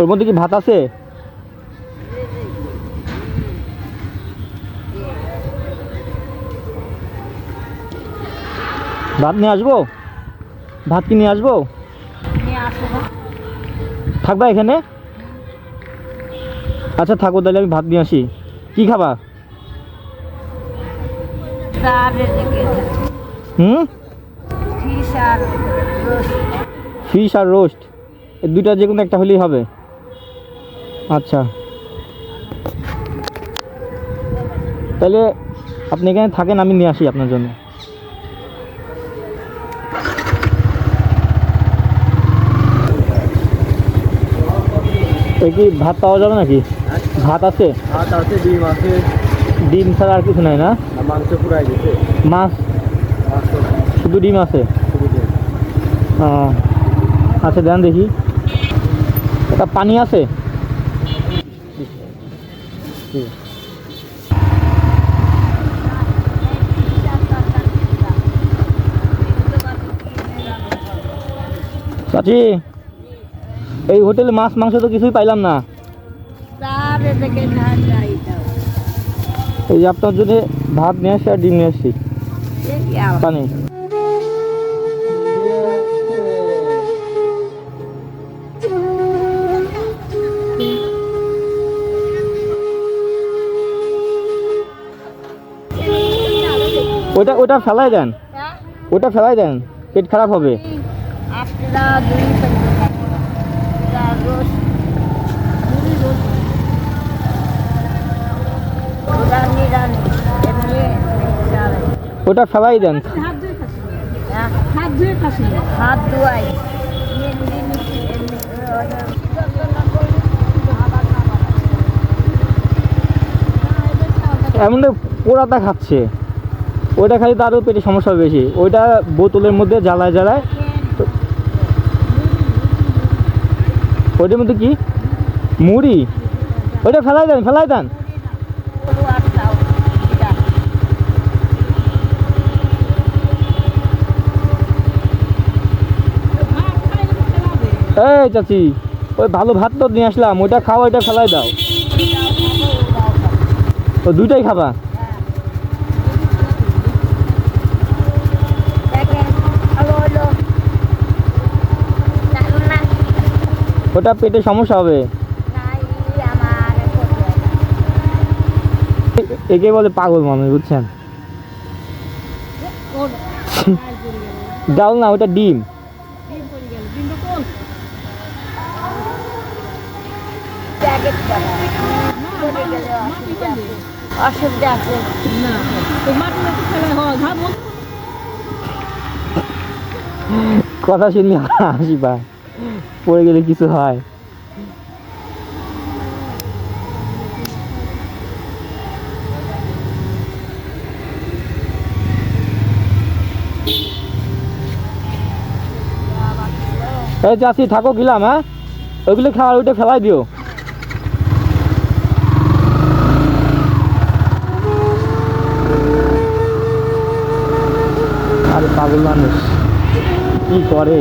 ওর মধ্যে কি ভাত আছে? ভাত নিয়ে আসবো? ভাত কি নিয়ে আসবো? থাকবা এখানে? আচ্ছা থাকো, তাহলে আমি ভাত নিয়ে আসি। কি খাবা? ফিশ আর রোস্ট, এই দুইটা যে কোনো একটা হলেই হবে। আচ্ছা তাহলে আপনি এখানে থাকেন, আমি নিয়ে আসি আপনার জন্য। কি ভাত পাওয়া যাবে নাকি? ভাত আছে? ভাত আছে, ডিম আছে। ডিম ছাড়া আর কিছু নাই না? মাংস পুরাই গেছে। মাছ? শুধু ডিম আছে? আচ্ছা দেন দেখি। এটা পানি আছে? চাচি, এই হোটেলে মাছ মাংস তো কিছুই পাইলাম না। এই যে আপনার জন্য ভাত নিয়ে আসছি আর ডিম নিয়ে আসছি, পানি। ওটা ফেলাই দেন, ওটা ফেলাই দেন, পেট খারাপ হবে। ওটা ফেলাই দেন। এমন পোড়াটা খাচ্ছে, ওইটা খালি তারও পেটে সমস্যা বেশি। ওইটা বোতলের মধ্যে জ্বালায় জ্বালায়। ওইটার মধ্যে কি মুড়ি? ওইটা ফেলাই দেন, ফেলাই দেন। এই চাচি, ওই ভালো ভাত তো নিয়ে আসলাম, ওইটা খাও, ওইটা ফেলাই দাও। ও দুইটাই খাবা? ওটা পেটে সমস্যা হবে। একে বলে পাগল মানুষ, বুঝছেন? ডাল না, ওটা ডিম। কথা শুনলে হাসি পায়, পড়ে গেলে কিছু হয়। এই চাষি থাকো, গেলাম। হ্যাঁ, ওইগুলো খাওয়ার, ওইটা ফেলাই দিও। আরে পাগল মানুষ কি করে,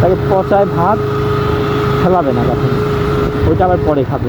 তাকে পচায় ভাত ফেলাবে না, তখন ওইটা আবার পরে খাবে।